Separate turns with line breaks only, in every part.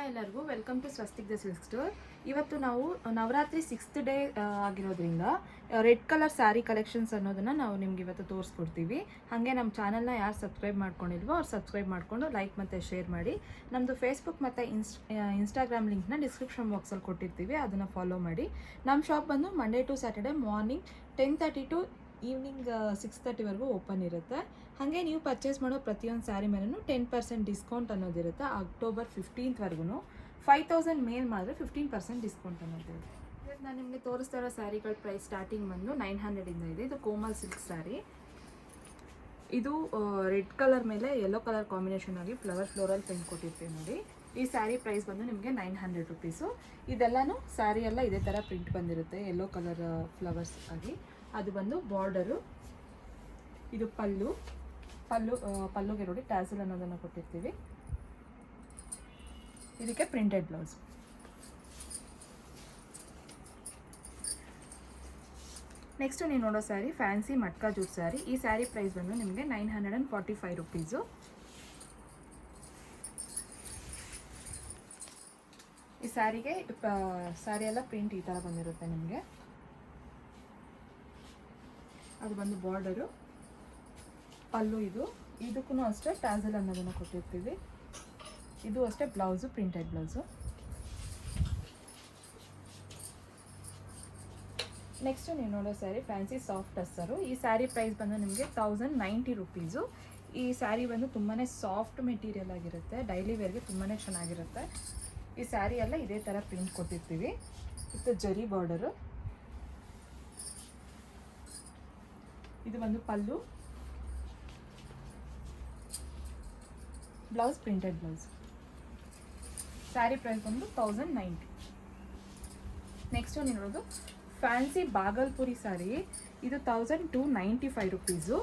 ಎಲ್ಲರಿಗೂ welcome to Swastik the silk store. ಇವತ್ತು ನಾವು ನವರಾತ್ರಿ 6th ಡೇ ಆಗಿರೋದ್ರಿಂದ ರೆಡ್ ಕಲರ್ ಸ್ಯಾರಿ ಕಲೆಕ್ಷನ್ಸ್ ಅನ್ನೋದನ್ನು ನಾವು ನಿಮ್ಗೆ ಇವತ್ತು ತೋರಿಸ್ಕೊಡ್ತೀವಿ. ಹಾಗೆ ನಮ್ಮ ಚಾನಲ್ನ ಯಾರು ಸಬ್ಸ್ಕ್ರೈಬ್ ಮಾಡ್ಕೊಂಡಿಲ್ವೋ ಅವ್ರು ಸಬ್ಸ್ಕ್ರೈಬ್ ಮಾಡಿಕೊಂಡು ಲೈಕ್ ಮತ್ತು ಶೇರ್ ಮಾಡಿ. ನಮ್ಮದು ಫೇಸ್ಬುಕ್ ಮತ್ತು ಇನ್ಸ್ಟಾಗ್ರಾಮ್ ಲಿಂಕ್ನ ಡಿಸ್ಕ್ರಿಪ್ಷನ್ ಬಾಕ್ಸಲ್ಲಿ ಕೊಟ್ಟಿರ್ತೀವಿ, ಅದನ್ನು ಫಾಲೋ ಮಾಡಿ. ನಮ್ಮ ಶಾಪ್ ಬಂದು Monday to Saturday morning 10:30 to evening 6:30ವರೆಗೂ ಓಪನ್ ಇರುತ್ತೆ. ಹಾಗೆ ನೀವು ಪರ್ಚೇಸ್ ಮಾಡೋ ಪ್ರತಿಯೊಂದು ಸ್ಯಾರಿ ಮೇಲೂ 10% ಡಿಸ್ಕೌಂಟ್ ಅನ್ನೋದಿರುತ್ತೆ. ಅಕ್ಟೋಬರ್ 15th 5000 ಮೇಲ್ ಮಾಡಿದ್ರೆ 15% ಡಿಸ್ಕೌಂಟ್ ಅನ್ನೋದಿರುತ್ತೆ. ಇವತ್ತು ನಾನು ನಿಮಗೆ ತೋರಿಸ್ತಾ ಇರೋ ಸ್ಯಾರಿಗಳ ಪ್ರೈಸ್ ಸ್ಟಾರ್ಟಿಂಗ್ ಬಂದು 900ಇಂದ ಇದೆ. ಇದು ಕೋಮಲ್ ಸಿಲ್ಕ್ ಸ್ಯಾರಿ. ಇದು ರೆಡ್ ಕಲರ್ ಮೇಲೆ ಯೆಲ್ಲೋ ಕಲರ್ ಕಾಂಬಿನೇಷನ್ ಆಗಿ ಫ್ಲೋರಲ್ ಪ್ರಿಂಟ್ ಕೊಟ್ಟಿರ್ತೀವಿ ನೋಡಿ. ಈ ಸ್ಯಾರಿ ಪ್ರೈಸ್ ಬಂದು ನಿಮಗೆ 900 ರುಪೀಸು. ಇದೆಲ್ಲನೂ ಸ್ಯಾರಿ ಎಲ್ಲ ಇದೇ ಥರ ಪ್ರಿಂಟ್ ಬಂದಿರುತ್ತೆ, ಯೆಲ್ಲೋ ಕಲರ್ ಫ್ಲವರ್ಸ್ ಆಗಿ. ಅದು ಬಂದು ಬಾರ್ಡರು. ಇದು ಪಲ್ಲುಗೆ ನೋಡಿ ಟ್ಯಾಸಲ್ ಅನ್ನೋದನ್ನು ಕೊಟ್ಟಿರ್ತೀವಿ. ಇದಕ್ಕೆ ಪ್ರಿಂಟೆಡ್ ಬ್ಲೌಸ್. ನೆಕ್ಸ್ಟ್ ನೀವು ನೋಡೋ ಸ್ಯಾರಿ ಫ್ಯಾನ್ಸಿ ಮಟ್ಕಾ ಜೂಟ್ ಸ್ಯಾರಿ. ಈ ಸ್ಯಾರಿ ಪ್ರೈಸ್ ಬಂದು ನಿಮಗೆ 945 ರುಪೀಸು. ಈ ಸ್ಯಾರಿಗೆ ಸ್ಯಾರಿ ಎಲ್ಲ ಪ್ರಿಂಟ್ ಈ ಥರ ಬಂದಿರುತ್ತೆ ನಿಮಗೆ. ಅದು ಬಂದು ಬಾರ್ಡರು. ಪಲ್ಲು ಇದಕ್ಕೂ ಅಷ್ಟೇ ಟ್ಯಾಸಲ್ ಅನ್ನೋದನ್ನು ಕೊಟ್ಟಿರ್ತೀವಿ. ಇದು ಅಷ್ಟೇ ಬ್ಲೌಸು, ಪ್ರಿಂಟೆಡ್ ಬ್ಲೌಸು. ನೆಕ್ಸ್ಟು ನೀವು ನೋಡೋ ಸ್ಯಾರಿ ಫ್ಯಾನ್ಸಿ ಸಾಫ್ಟ್ ಟಸ್ಸರು. ಈ ಸ್ಯಾರಿ ಪ್ರೈಸ್ ಬಂದು ನಿಮಗೆ 1090 ರುಪೀಸು. ಈ ಸ್ಯಾರಿ ಬಂದು ತುಂಬಾ ಸಾಫ್ಟ್ ಮೆಟೀರಿಯಲ್ ಆಗಿರುತ್ತೆ, ಡೈಲಿ ವೇರ್ಗೆ ತುಂಬಾ ಚೆನ್ನಾಗಿರುತ್ತೆ. ಈ ಸ್ಯಾರಿ ಎಲ್ಲ ಇದೇ ಥರ ಪ್ರಿಂಟ್ ಕೊಟ್ಟಿರ್ತೀವಿ. ಇದು ಜರಿ ಬಾರ್ಡರು. ಇದು ಬಂದು pallu, blouse printed blouse. Sari price ಬಂದು 1090. ನೆಕ್ಸ್ಟು ನೀವು ನೋಡೋದು ಫ್ಯಾನ್ಸಿ ಬಾಗಲ್ಪುರಿ ಸ್ಯಾರಿ. ಇದು 1295 ರುಪೀಸು.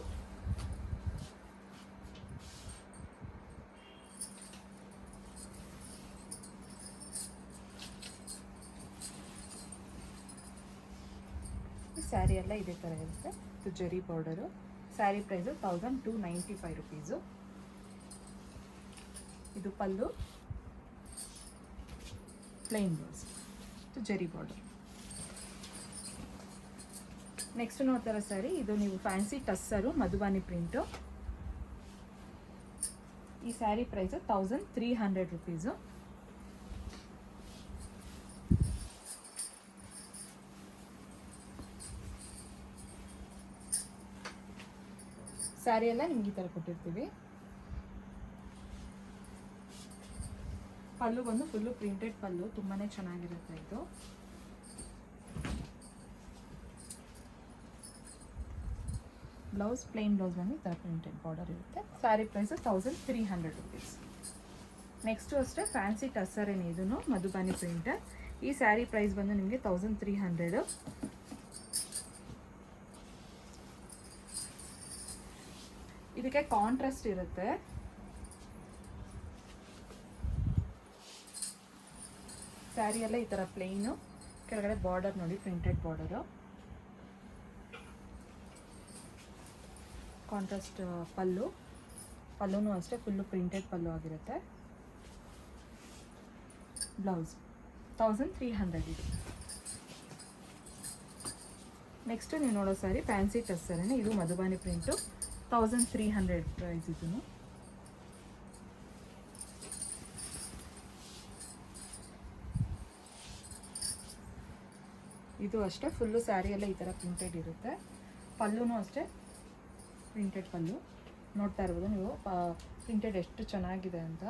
ಸ್ಯಾರಿ ಎಲ್ಲ ಇದೇ ಥರ ಇರುತ್ತೆ. ಇದು ಜರಿ ಬಾರ್ಡರು. Sari price 1295 rupees. ಇದು ಪಲ್ಲು, ಪ್ಲೈನ್ ಬ್ಲೌಸ್, ಇದು ಜರಿ ಬಾರ್ಡರ್. ನೆಕ್ಸ್ಟ್ ನೋಡ್ತಾರ ಸ್ಯಾರಿ, ಇದು ನೀವು ಫ್ಯಾನ್ಸಿ ಟಸ್ಸರು ಮಧುಬಾನಿ ಪ್ರಿಂಟು. ಈ ಸ್ಯಾರಿ ಪ್ರೈಸು 1300 ರುಪೀಸು. ಸ್ಯಾರಿ ಎಲ್ಲ ನಿಮ್ಗೆ ಈ ಥರ ಕೊಟ್ಟಿರ್ತೀವಿ. ಪಲ್ಲು ಬಂದು ಫುಲ್ಲು ಪ್ರಿಂಟೆಡ್ ಪಲ್ಲು, ತುಂಬಾ ಚೆನ್ನಾಗಿರುತ್ತೆ ಇದು. ಬ್ಲೌಸ್ ಪ್ಲೇನ್ ಬ್ಲೌಸ್ ಬಂದು ಈ ಥರ ಪ್ರಿಂಟೆಡ್ ಬಾರ್ಡರ್ ಇರುತ್ತೆ. Sari price 1300 rupees. ನೆಕ್ಸ್ಟು ಅಷ್ಟೇ ಫ್ಯಾನ್ಸಿ ಟಸ್ಸರೇನೆ, ಇದನ್ನು ಮಧುಬಾನಿ ಪ್ರಿಂಟ್. ಈ ಸ್ಯಾರಿ ಪ್ರೈಸ್ ಬಂದು ನಿಮಗೆ 1300. ಇದಕ್ಕೆ ಕಾಂಟ್ರಾಸ್ಟ್ ಇರುತ್ತೆ. ಸ್ಯಾರಿ ಎಲ್ಲ ಈ ಥರ ಪ್ಲೇನು, ಕೆಳಗಡೆ ಬಾರ್ಡರ್ ನೋಡಿ ಪ್ರಿಂಟೆಡ್ ಬಾರ್ಡರು. ಕಾಂಟ್ರಾಸ್ಟ್ ಪಲ್ಲುನೂ ಅಷ್ಟೇ ಫುಲ್ಲು ಪ್ರಿಂಟೆಡ್ ಪಲ್ಲು ಆಗಿರುತ್ತೆ. ಬ್ಲೌಸ್ 1300 ಇದೆ. ನೆಕ್ಸ್ಟು ನೀವು ನೋಡೋ ಸ್ಯಾರಿ ಫ್ಯಾನ್ಸಿ ಟಸ್ಸರೇನೆ. ಇದು ಮಧುಬಾನಿ ಪ್ರಿಂಟು, 1300 ಪ್ರೈಸ್. ಇದನ್ನು ಇದು ಅಷ್ಟೇ ಫುಲ್ಲು ಸ್ಯಾರಿ ಎಲ್ಲ ಈ ಥರ ಪ್ರಿಂಟೆಡ್ ಇರುತ್ತೆ. ಪಲ್ಲುನೂ ಅಷ್ಟೇ ಪ್ರಿಂಟೆಡ್ ಪಲ್ಲು. ನೋಡ್ತಾ ಇರ್ಬೋದು ನೀವು ಪ್ರಿಂಟೆಡ್ ಎಷ್ಟು ಚೆನ್ನಾಗಿದೆ ಅಂತ.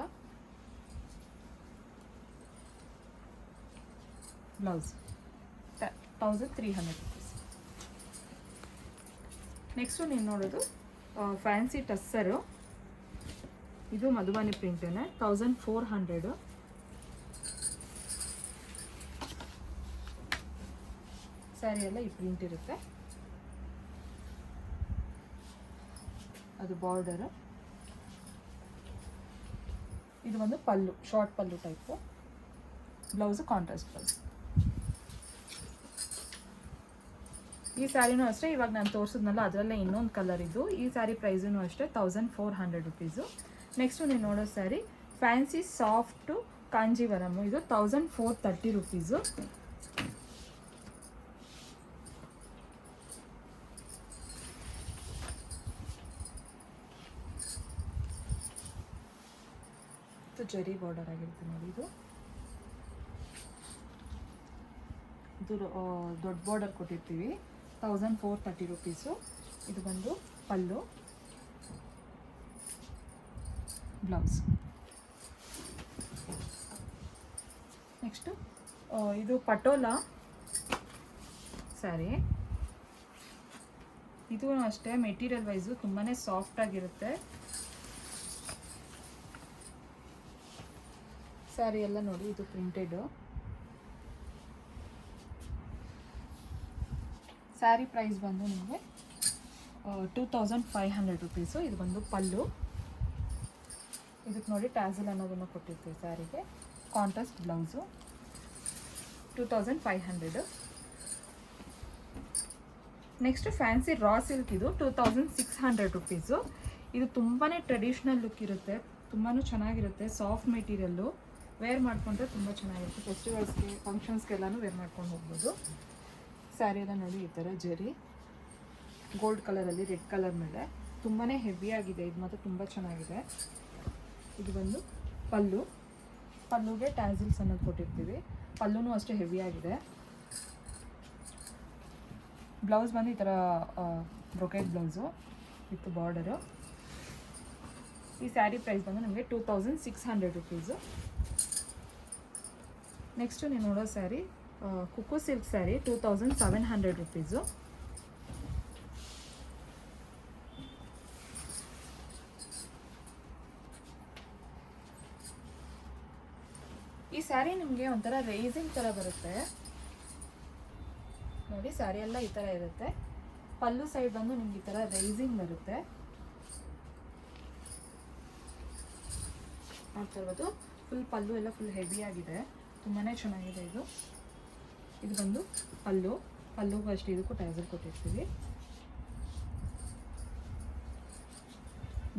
Blouse 1300 rupees. ನೆಕ್ಸ್ಟು ನೀವು ನೋಡೋದು ಫ್ಯಾನ್ಸಿ ಟಸ್ಸರು. ಇದು ಮಧುಬಾನಿ ಪ್ರಿಂಟೇನೆ, 1400. ಸ್ಯಾರಿ ಎಲ್ಲ ಈ ಪ್ರಿಂಟ್ ಇರುತ್ತೆ. ಅದು ಬಾರ್ಡರು. ಇದು ಒಂದು ಪಲ್ಲು, ಶಾರ್ಟ್ ಪಲ್ಲು ಟೈಪು. Blouse contrast blouse. ಈ ಸ್ಯಾರಿನೂ ಅಷ್ಟೇ ಇವಾಗ ನಾನು ತೋರಿಸಿದ್ನಲ್ಲ ಅದರಲ್ಲೇ ಇನ್ನೊಂದು ಕಲರ್ ಇದು. ಈ ಸ್ಯಾರಿ ಪ್ರೈಸೂ ಅಷ್ಟೇ 1400 ರುಪೀಸು. ನೆಕ್ಸ್ಟು ನೀವು ನೋಡೋ ಸ್ಯಾರಿ ಫ್ಯಾನ್ಸಿ ಸಾಫ್ಟು ಕಾಂಜೀವರಮ್, ಇದು 1430 ರುಪೀಸು. ಜರಿ ಬಾರ್ಡರ್ ಆಗಿರುತ್ತೆ ನೋಡಿ. ಇದು ದೊಡ್ಡ ಬಾರ್ಡರ್ ಕೊಟ್ಟಿರ್ತೀವಿ. 1430 ರುಪೀಸು. ಇದು ಬಂದು ಪಲ್ಲು, ಬ್ಲೌಸ್. ನೆಕ್ಸ್ಟು ಇದು ಪಟೋಲಾ ಸ್ಯಾರಿ. ಇದು ಅಷ್ಟೇ ಮೆಟೀರಿಯಲ್ ವೈಸು ತುಂಬಾ ಸಾಫ್ಟಾಗಿರುತ್ತೆ. ಸ್ಯಾರಿ ಎಲ್ಲ ನೋಡಿ, ಇದು ಪ್ರಿಂಟೆಡು. ಸ್ಯಾರಿ ಪ್ರೈಸ್ ಬಂದು ನಿಮಗೆ 2500 ರುಪೀಸು. ಇದು ಬಂದು ಪಲ್ಲು. ಇದಕ್ಕೆ ನೋಡಿ ಟ್ಯಾಸಲ್ ಅನ್ನೋದನ್ನು ಕೊಟ್ಟಿರ್ತೀವಿ ಸ್ಯಾರಿಗೆ. Contrast blouse. 2500. Next fancy raw silk. ಇದು 2600 ರುಪೀಸು. ಇದು ತುಂಬಾ ಟ್ರೆಡಿಷ್ನಲ್ ಲುಕ್ ಇರುತ್ತೆ, ತುಂಬಾ ಚೆನ್ನಾಗಿರುತ್ತೆ. ಸಾಫ್ಟ್ ಮೆಟೀರಿಯಲ್ಲು, ವೇರ್ ಮಾಡಿಕೊಂಡ್ರೆ ತುಂಬ ಚೆನ್ನಾಗಿರುತ್ತೆ. ಫೆಸ್ಟಿವಲ್ಸ್ಗೆ, ಫಂಕ್ಷನ್ಸ್ಗೆಲ್ಲನೂ ವೇರ್ ಮಾಡ್ಕೊಂಡು ಹೋಗ್ಬೋದು. ಸ್ಯಾರಿ ಎಲ್ಲ ನೋಡಿ ಈ ಥರ ಜರಿ ಗೋಲ್ಡ್ ಕಲರಲ್ಲಿ ರೆಡ್ ಕಲರ್ ಮೇಲೆ ತುಂಬಾ ಹೆವಿಯಾಗಿದೆ. ಇದು ಮಾತ್ರ ತುಂಬ ಚೆನ್ನಾಗಿದೆ. ಇದು ಬಂದು ಪಲ್ಲು. ಪಲ್ಲುಗೆ ಟ್ಯಾಸಲ್ಸ್ ಅನ್ನೋದು ಕೊಟ್ಟಿರ್ತೀವಿ. ಪಲ್ಲುನೂ ಅಷ್ಟೇ ಹೆವಿಯಾಗಿದೆ. ಬ್ಲೌಸ್ ಬಂದು ಈ ಥರ ಬ್ರೊಕೆಟ್ ಬ್ಲೌಸು ವಿತ್ ಬಾರ್ಡರು. ಈ ಸ್ಯಾರಿ ಪ್ರೈಸ್ ಬಂದು ನಮಗೆ 2600 ರುಪೀಸು. ನೆಕ್ಸ್ಟು ನೀವು ನೋಡೋ ಸ್ಯಾರಿ ಕುಕ್ಕು ಸಿಲ್ಕ್ ಸ್ಯಾರಿ 2700 ರುಪೀಸು. ಈ ಸ್ಯಾರಿ ನಿಮಗೆ ಒಂಥರ ರೈಸಿಂಗ್ ಥರ ಬರುತ್ತೆ ನೋಡಿ. ಸ್ಯಾರಿ ಎಲ್ಲ ಈ ಥರ ಇರುತ್ತೆ. ಪಲ್ಲು ಸೈಡ್ ಬಂದು ನಿಮ್ಗೆ ಈ ಥರ ರೈಸಿಂಗ್ ಬರುತ್ತೆ. ನೋಡ್ತಾ ಇರ್ಬೋದು. ಫುಲ್ ಪಲ್ಲು ಎಲ್ಲ ಫುಲ್ ಹೆವಿಯಾಗಿದೆ, ತುಂಬಾ ಚೆನ್ನಾಗಿದೆ. ಇದು ಬಂದು ಪಲ್ಲು. ಪಲ್ಲುಗೂ ಅಷ್ಟೇ ಇದಕ್ಕೂ ಟ್ಯಾಸಲ್ ಕೊಟ್ಟಿರ್ತೀವಿ.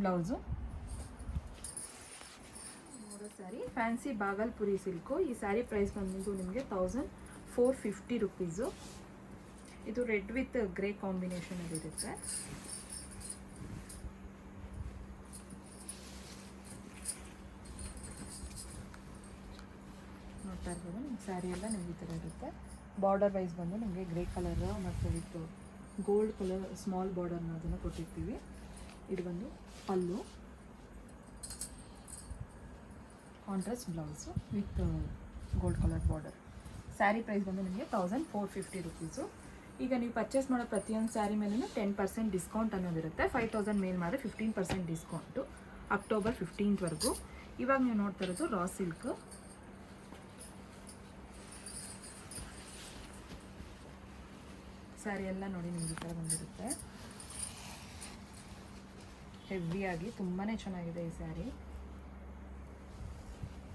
ಬ್ಲೌಸು. ನೋಡೋ ಸ್ಯಾರಿ ಫ್ಯಾನ್ಸಿ ಬಾಗಲ್ಪುರಿ ಸಿಲ್ಕು. ಈ ಸ್ಯಾರಿ ಪ್ರೈಸ್ ಬಂದು ನಿಮಗೆ 1450 ರುಪೀಸು. ಇದು ರೆಡ್ ವಿತ್ ಗ್ರೇ ಕಾಂಬಿನೇಷನಲ್ಲಿ ಇರುತ್ತೆ. ನೋಡ್ತಾ ಇರ್ಬೋದು. ನಿಮ್ಮ ಸ್ಯಾರಿ ಎಲ್ಲ ನಿಮ್ಗೆ ಈ ಥರ ಇರುತ್ತೆ. ಬಾರ್ಡರ್ ವೈಸ್ ಬಂದು ನಿಮಗೆ ಗ್ರೇ ಕಲರ್ ಮತ್ತು ವಿತ್ ಗೋಲ್ಡ್ ಕಲರ್ ಸ್ಮಾಲ್ ಬಾರ್ಡರ್ನ ಅದನ್ನು ಕೊಟ್ಟಿರ್ತೀವಿ. ಇದು ಬಂದು pallu, contrast blouse with gold colour border. Sari price ಬಂದು ನಿಮಗೆ 1450 ರುಪೀಸು. ಈಗ ನೀವು ಪರ್ಚೇಸ್ ಮಾಡೋ ಪ್ರತಿಯೊಂದು ಸ್ಯಾರಿ ಮೇಲೂ 10% ಡಿಸ್ಕೌಂಟ್ ಅನ್ನೋದಿರುತ್ತೆ. 5000 ಮೇಲ್ ಮಾಡಿದ್ರೆ 15% ಡಿಸ್ಕೌಂಟು ಅಕ್ಟೋಬರ್ 15th. ಇವಾಗ ನೀವು ನೋಡ್ತಾ ಇರೋದು ರಾ ಸಿಲ್ಕ್. ಸ್ಯಾರಿ ಎಲ್ಲ ನೋಡಿ ನಿಮ್ಗೆ ಈ ಥರ ಬಂದಿರುತ್ತೆ. ಹೆವಿಯಾಗಿ ತುಂಬಾ ಚೆನ್ನಾಗಿದೆ ಈ ಸ್ಯಾರಿ.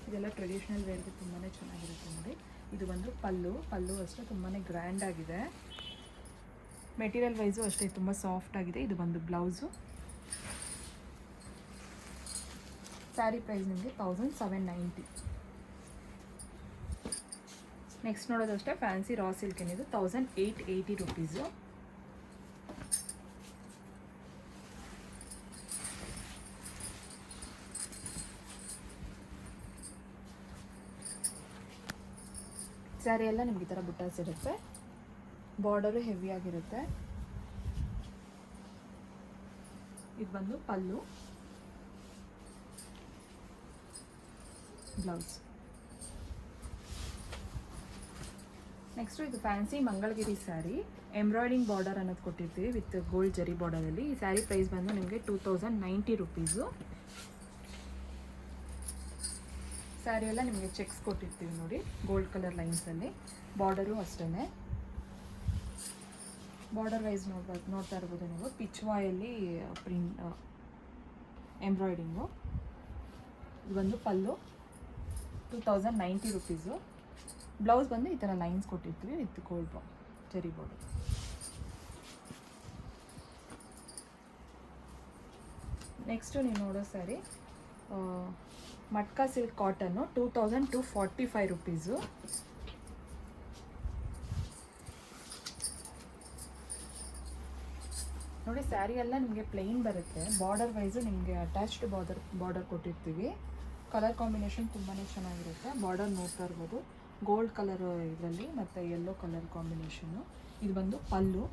ಇದೆಲ್ಲ ಟ್ರೆಡಿಷ್ನಲ್ ವೇರ್ಗೆ ತುಂಬಾ ಚೆನ್ನಾಗಿರುತ್ತೆ ನೋಡಿ. ಇದು ಬಂದು ಪಲ್ಲು. ಪಲ್ಲು ಅಷ್ಟೇ ತುಂಬಾ ಗ್ರ್ಯಾಂಡ್ ಆಗಿದೆ. ಮೆಟೀರಿಯಲ್ ವೈಸು ಅಷ್ಟೇ ತುಂಬ ಸಾಫ್ಟ್ ಆಗಿದೆ. ಇದು ಬಂದು ಬ್ಲೌಸು. ಸ್ಯಾರಿ ಪ್ರೈಸ್ ನಿಮಗೆ 1790. ನೆಕ್ಸ್ಟ್ ನೋಡೋದಷ್ಟೇ ಫ್ಯಾನ್ಸಿ ರಾ ಸಿಲ್ಕ್ ಏನಿದು 1880 ರುಪೀಸು. ಸ್ಯಾರಿ ಎಲ್ಲ ನಿಮ್ಗೆ ಈ ಥರ ಬುಟ್ಟಾಸ್ ಇರುತ್ತೆ. ಬಾರ್ಡರು ಹೆವಿಯಾಗಿರುತ್ತೆ. ಇದು ಬಂದು ಪಲ್ಲು, ಬ್ಲೌಸ್. ನೆಕ್ಸ್ಟು ಇದು fancy Mangalagiri sari. Embroidering border ಅನ್ನೋದು ಕೊಟ್ಟಿರ್ತೀವಿ ವಿತ್ ಗೋಲ್ಡ್ ಜರಿ ಬಾರ್ಡರಲ್ಲಿ. ಈ ಸ್ಯಾರಿ ಪ್ರೈಸ್ ಬಂದು ನಿಮಗೆ 2090 ರುಪೀಸು. ಸ್ಯಾರಿ ಎಲ್ಲ ನಿಮಗೆ ಚೆಕ್ಸ್ ಕೊಟ್ಟಿರ್ತೀವಿ ನೋಡಿ, ಗೋಲ್ಡ್ ಕಲರ್ ಲೈನ್ಸಲ್ಲಿ. ಬಾರ್ಡರು ಅಷ್ಟೇ. ಬಾರ್ಡರ್ ವೈಸ್ ನೋಡ್ತಾ ಇರ್ಬೋದು ನೀವು. ಪಿಚ್ವಾಯಲ್ಲಿ ಪ್ರಿಂಟ್ ಎಂಬ್ರಾಯ್ಡಿಂಗು. ಇದು ಬಂದು ಪಲ್ಲು 2090 ರುಪೀಸು. ಬ್ಲೌಸ್ ಬಂದು ಈ ಥರ ಲೈನ್ಸ್ ಕೊಟ್ಟಿರ್ತೀವಿ ವಿತ್ ಗೋಲ್ಡ್ ಜರಿ ಬಾರ್ಡರ್. ನೆಕ್ಸ್ಟು ನೀವು ನೋಡೋ ಸ್ಯಾರಿ ಮಟ್ಕಾ ಸಿಲ್ಕ್ ಕಾಟನ್ನು 2245 ರುಪೀಸು. ನೋಡಿ ಸ್ಯಾರಿ ಎಲ್ಲ ನಿಮಗೆ ಪ್ಲೇನ್ ಬರುತ್ತೆ, ಬಾರ್ಡರ್ ವೈಸು ನಿಮಗೆ ಅಟ್ಯಾಚ್ಡ್ ಬಾರ್ಡರ್ ಕೊಟ್ಟಿರ್ತೀವಿ. ಕಲರ್ ಕಾಂಬಿನೇಷನ್ ತುಂಬಾ ಚೆನ್ನಾಗಿರುತ್ತೆ. ಬಾರ್ಡರ್ ನೋಡ್ತಾ ಇರ್ಬೋದು, ಗೋಲ್ಡ್ ಕಲರ್ ಇದರಲ್ಲಿ ಮತ್ತು ಯೆಲ್ಲೋ ಕಲರ್ ಕಾಂಬಿನೇಷನ್ನು. ಇದು ಬಂದು ಪಲ್ಲು,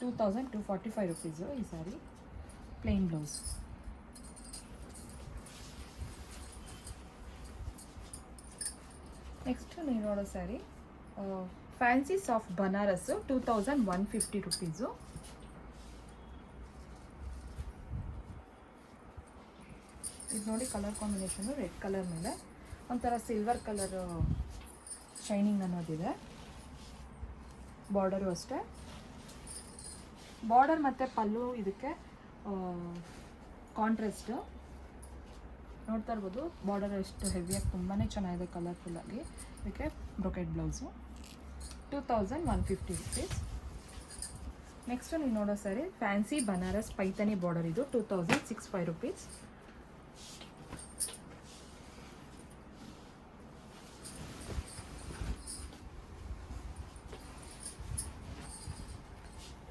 2245 ರುಪೀಸು ಈ ಸ್ಯಾರಿ. Plain blouse. ನೆಕ್ಸ್ಟ್ ನೀವು ನೋಡೋ sari fancy soft Banaras, 2150 rupees. ಇದು ನೋಡಿ ಕಲರ್ ಕಾಂಬಿನೇಷನು ರೆಡ್ ಕಲರ್ ಮೇಲೆ ಒಂಥರ ಸಿಲ್ವರ್ ಕಲರ್ ಶೈನಿಂಗ್ ಅನ್ನೋದಿದೆ. ಬಾರ್ಡರು ಅಷ್ಟೇ, ಬಾರ್ಡರ್ ಮತ್ತು ಪಲ್ಲು ಇದಕ್ಕೆ ಕಾಂಟ್ರಾಸ್ಟ್ ನೋಡ್ತಾ ಇರ್ಬೋದು. ಬಾರ್ಡರ್ ಎಷ್ಟು ಹೆವಿಯಾಗಿ ತುಂಬಾ ಚೆನ್ನಾಗಿದೆ ಕಲರ್ಫುಲ್ಲಾಗಿ. ಇದಕ್ಕೆ ಬ್ರೊಕೆಟ್ ಬ್ಲೌಸು, 2150 ರುಪೀಸ್. ನೆಕ್ಸ್ಟು ನೀವು ನೋಡೋ ಸ್ಯಾರಿ ಫ್ಯಾನ್ಸಿ ಬನಾರಸ್ ಪೈತನಿ ಬಾರ್ಡರ್, ಇದು 2065 ರುಪೀಸ್.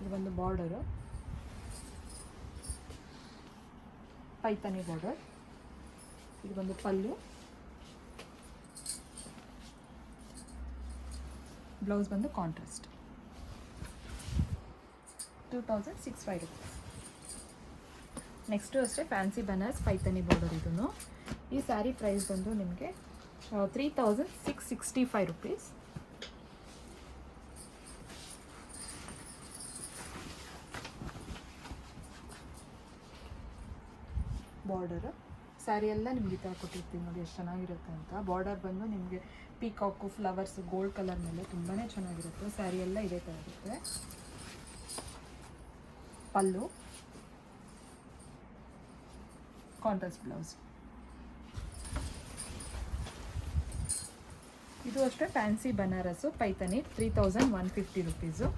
ಇದು ಒಂದು ಬಾರ್ಡರು ಪೈತನಿ ಬಾರ್ಡರ್. ಇದು ಒಂದು ಪಲ್ಲು, ಬ್ಲೌಸ್ ಬಂದು ಕಾಂಟ್ರಾಸ್ಟ್, 2065 ರುಪೀಸ್. ನೆಕ್ಸ್ಟು ಅಷ್ಟೇ ಫ್ಯಾನ್ಸಿ ಬನಾರಸ್ ಪೈತನಿ ಬಾರ್ಡರ್. ಇದನ್ನು ಈ ಸ್ಯಾರಿ ಪ್ರೈಸ್ ಬಂದು ನಿಮಗೆ 3665 ರುಪೀಸ್. ಬಾರ್ಡರು ಸ್ಯಾರಿ ಎಲ್ಲ ನಿಮ್ಗೆ ಈ ಥರ ಕೊಟ್ಟಿರ್ತೀವಿ ನೋಡಿ ಎಷ್ಟು ಚೆನ್ನಾಗಿರುತ್ತೆ ಅಂತ. ಬಾರ್ಡರ್ ಬಂದು ನಿಮಗೆ ಪೀಕಾಕು ಫ್ಲವರ್ಸ್ ಗೋಲ್ಡ್ ಕಲರ್ ಮೇಲೆ ತುಂಬಾ ಚೆನ್ನಾಗಿರುತ್ತೆ. ಸ್ಯಾರಿ ಎಲ್ಲ ಇದೇ ಥರ ಇರುತ್ತೆ. ಪಲ್ಲು, ಕಾಂಟ್ರಾಸ್ಟ್ ಬ್ಲೌಸ್. ಇದು ಅಷ್ಟೇ ಫ್ಯಾನ್ಸಿ ಬನಾರಸ್ಸು ಪೈತನಿ, 3150 ರುಪೀಸು.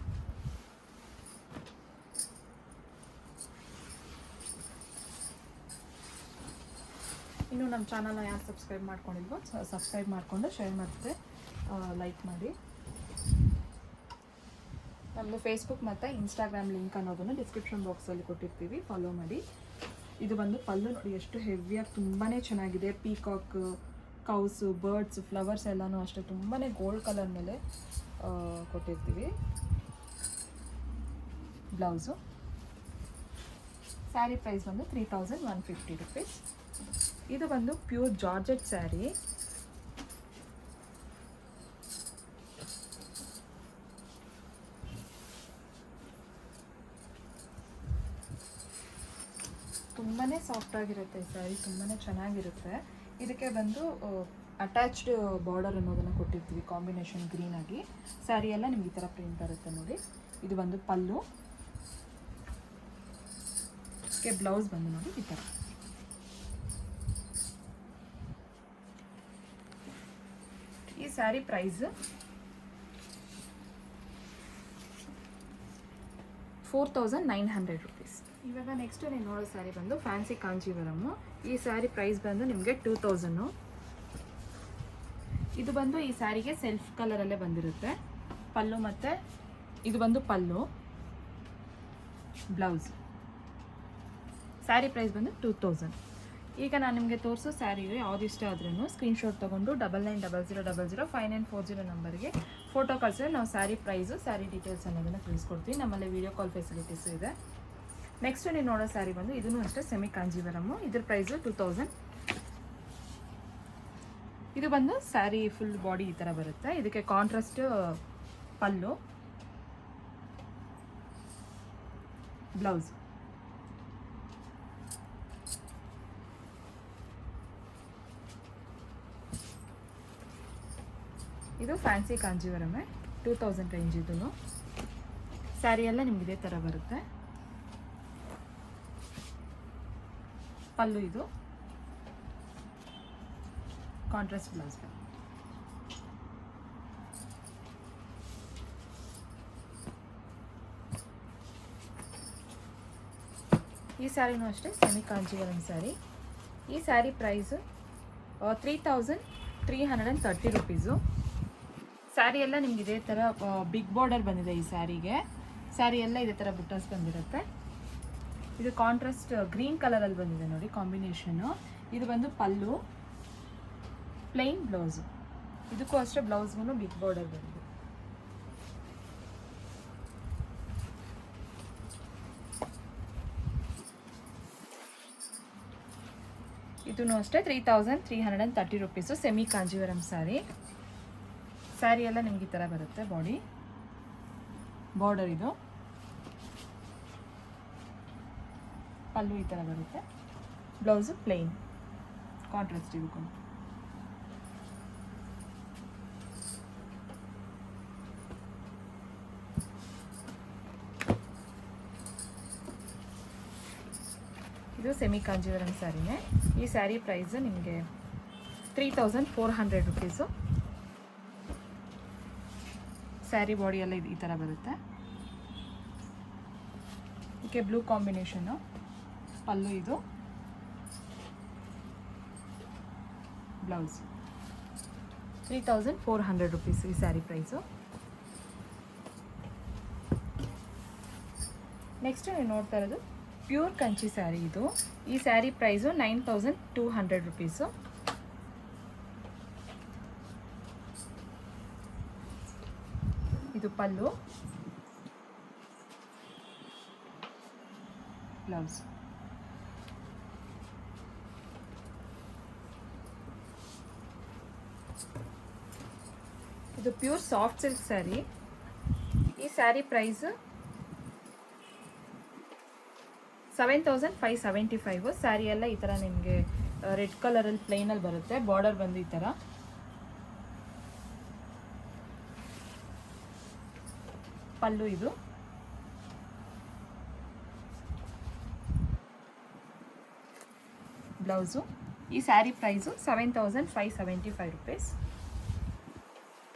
ಇನ್ನು ನಮ್ಮ ಚಾನಲ್ನ ಯಾರು ಸಬ್ಸ್ಕ್ರೈಬ್ ಮಾಡ್ಕೊಂಡಿಲ್ವೋ ಸಬ್ಸ್ಕ್ರೈಬ್ ಮಾಡಿಕೊಂಡು ಶೇರ್ ಮಾಡಿದ್ರೆ ಲೈಕ್ ಮಾಡಿ. ನಮ್ಮದು ಫೇಸ್ಬುಕ್ ಮತ್ತು ಇನ್ಸ್ಟಾಗ್ರಾಮ್ ಲಿಂಕ್ ಅನ್ನೋದನ್ನು ಡಿಸ್ಕ್ರಿಪ್ಷನ್ ಬಾಕ್ಸಲ್ಲಿ ಕೊಟ್ಟಿರ್ತೀವಿ, ಫಾಲೋ ಮಾಡಿ. ಇದು ಬಂದು ಪಲ್ಲು ನೋಡಿ ಎಷ್ಟು ಹೆವಿಯಾಗಿ ತುಂಬಾ ಚೆನ್ನಾಗಿದೆ. ಪೀಕಾಕ್, ಕೌಸು, ಬರ್ಡ್ಸ್, ಫ್ಲವರ್ಸ್ ಎಲ್ಲನೂ ಅಷ್ಟೇ ತುಂಬಾ ಗೋಲ್ಡ್ ಕಲರ್ ಮೇಲೆ ಕೊಟ್ಟಿರ್ತೀವಿ. ಬ್ಲೌಸು. ಸ್ಯಾರಿ ಪ್ರೈಸ್ ಬಂದು 3150 ರುಪೀಸ್. ಇದು ಬಂದು ಪ್ಯೂರ್ ಜಾರ್ಜೆಟ್ ಸ್ಯಾರಿ. ತುಂಬಾ ಸಾಫ್ಟ್ ಆಗಿರುತ್ತೆ ಈ ಸ್ಯಾರಿ, ತುಂಬಾ ಚೆನ್ನಾಗಿರುತ್ತೆ. ಇದಕ್ಕೆ ಬಂದು ಅಟ್ಯಾಚ್ಡ್ ಬಾರ್ಡರ್ ಅನ್ನೋದನ್ನು ಕೊಟ್ಟಿರ್ತೀವಿ ಕಾಂಬಿನೇಷನ್ ಗ್ರೀನ್ ಆಗಿ. ಸ್ಯಾರಿ ಎಲ್ಲ ನಿಮ್ಗೆ ಈ ಥರ ಪ್ರಿಂಟ್ ಬರುತ್ತೆ ನೋಡಿ. ಇದು ಬಂದು ಪಲ್ಲು, ಇದಕ್ಕೆ ಬ್ಲೌಸ್ ಬಂದು ನೋಡಿ ಈ ಥರ. ಈ ಸ್ಯಾರಿ ಪ್ರೈಸ್ 4900 ರುಪೀಸ್. ಇವಾಗ ನೆಕ್ಸ್ಟ್ ನೀವು ನೋಡೋ ಸ್ಯಾರಿ ಬಂದು ಫ್ಯಾನ್ಸಿ ಕಾಂಜೀವರಮ್ಮು. ಈ ಸ್ಯಾರಿ ಪ್ರೈಸ್ ಬಂದು ನಿಮಗೆ 2000. ಇದು ಬಂದು ಈ ಸ್ಯಾರಿಗೆ ಸೆಲ್ಫ್ ಕಲರಲ್ಲೇ ಬಂದಿರುತ್ತೆ. ಪಲ್ಲು ಮತ್ತು ಇದು ಬಂದು ಪಲ್ಲು, ಬ್ಲೌಸ್. ಸ್ಯಾರಿ ಪ್ರೈಸ್ ಬಂದು 2000. ಈಗ ನಾನು ನಿಮಗೆ ತೋರಿಸೋ ಸ್ಯಾರಿ ಯಾವ್ದು ಇಷ್ಟ ಆದ್ರೂ ಸ್ಕ್ರೀನ್ಶಾಟ್ ತೊಗೊಂಡು 9900059440 ನಂಬರ್ಗೆ ಫೋಟೋ ಕಳಿಸಿದ್ರೆ ನಾವು ಸ್ಯಾರಿ ಪ್ರೈಸು, ಸ್ಯಾರಿ ಡೀಟೇಲ್ಸ್ ಅನ್ನೋದನ್ನು ತಿಳಿಸ್ಕೊಡ್ತೀವಿ. ನಮ್ಮಲ್ಲಿ ವೀಡಿಯೋ ಕಾಲ್ ಫೆಸಿಲಿಟೀಸು ಇದೆ. ನೆಕ್ಸ್ಟ್ ನೀವು ನೋಡೋ ಸ್ಯಾರಿ ಬಂದು ಇದೂ ಅಷ್ಟೇ ಸೆಮಿ ಕಾಂಜೀವರಮ್ಮು. ಇದ್ರ ಪ್ರೈಸು 2000. ಇದು ಬಂದು ಸ್ಯಾರಿ ಫುಲ್ ಬಾಡಿ ಈ ಥರ ಬರುತ್ತೆ. ಇದಕ್ಕೆ ಕಾಂಟ್ರಾಸ್ಟ್ ಪಲ್ಲು, ಬ್ಲೌಸ್. ಇದು ಫ್ಯಾನ್ಸಿ ಕಾಂಜೀವರಮೇ, 2000 ರೇಂಜ್. ಇದೂ ಸ್ಯಾರಿ ಎಲ್ಲ ನಿಮ್ಗೆ ಇದೇ ಥರ ಬರುತ್ತೆ. ಪಲ್ಲು, ಇದು ಕಾಂಟ್ರಾಸ್ಟ್ ಬ್ಲೌಸ್. ಈ ಸ್ಯಾರಿನೂ ಅಷ್ಟೇ ಸೆಮಿ ಕಾಂಜೀವರಂ ಸ್ಯಾರಿ. ಈ ಸ್ಯಾರಿ ಪ್ರೈಸ್ 3330 ರುಪೀಸು. ಸ್ಯಾರಿ ಎಲ್ಲ ನಿಮ್ಗೆ ಇದೇ ಥರ ಬಿಗ್ ಬಾರ್ಡರ್ ಬಂದಿದೆ. ಈ ಸ್ಯಾರಿಗೆ ಸ್ಯಾರಿ ಎಲ್ಲ ಇದೇ ಥರ ಬುಟ್ಟಾಸ್ ಬಂದಿರುತ್ತೆ. ಇದು ಕಾಂಟ್ರಾಸ್ಟ್ ಗ್ರೀನ್ ಕಲರಲ್ಲಿ ಬಂದಿದೆ ನೋಡಿ ಕಾಂಬಿನೇಷನು. ಇದು ಬಂದು ಪಲ್ಲು, ಪ್ಲೈನ್ ಬ್ಲೌಸು. ಇದಕ್ಕೂ ಅಷ್ಟೇ ಬ್ಲೌಸ್ಗೂ ಬಿಗ್ ಬಾರ್ಡರ್ ಬಂದಿದೆ. ಇದೂ ಅಷ್ಟೇ 3330 ರುಪೀಸು. ಸೆಮಿ ಕಾಂಜೀವರಂ ಸ್ಯಾರಿ. ಸ್ಯಾರಿ ಎಲ್ಲ ನಿಮ್ಗೆ ಈ ಥರ ಬರುತ್ತೆ. ಬಾರ್ಡರ್ ಇದು, ಪಲ್ಲು ಈ ಥರ ಬರುತ್ತೆ, ಬ್ಲೌಸು ಪ್ಲೇನ್ ಕಾಂಟ್ರಾಸ್ಟ್. ಇದಕ್ಕೂ ಇದು ಸೆಮಿ ಕಾಂಜೀವರಂ ಸ್ಯಾರಿನೇ. ಈ ಸ್ಯಾರಿ ಪ್ರೈಸ್ ನಿಮಗೆ 3400 ರುಪೀಸು. ಸ್ಯಾರಿ ಬಾಡಿ ಎಲ್ಲ ಈ ಥರ ಬರುತ್ತೆ. ಇದಕ್ಕೆ ಬ್ಲೂ ಕಾಂಬಿನೇಷನ್ನು, ಪಲ್ಲು ಇದು, ಬ್ಲೌಸ್. 3400 ರುಪೀಸು ಈ ಸ್ಯಾರಿ ಪ್ರೈಸು. ನೆಕ್ಸ್ಟ್ ನೀವು ನೋಡ್ತಾ ಇರೋದು ಪ್ಯೂರ್ ಕಂಚಿ ಸ್ಯಾರಿ. ಇದು ಈ ಸ್ಯಾರಿ ಪ್ರೈಸು 9200 ರುಪೀಸು. ಇದು ಪಲ್ಲು, ಬ್ಲೌಸ್. ಇದು ಪ್ಯೂರ್ ಸಾಫ್ಟ್ ಸಿಲ್ಕ್ ಸ್ಯಾರಿ. ಈ ಸ್ಯಾರಿ ಪ್ರೈಸ್ 7575. ಸ್ಯಾರಿ ಎಲ್ಲ ಈ ಥರ ನಿಮಗೆ ರೆಡ್ ಕಲರಲ್ಲಿ ಪ್ಲೈನಲ್ಲಿ ಬರುತ್ತೆ. ಬಾರ್ಡರ್ ಬಂದು ಈ ಥರ. ಪಲ್ಲು ಇದು, ಬ್ಲೌಸು. ಈ sari price 7575 rupees.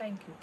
Thank you.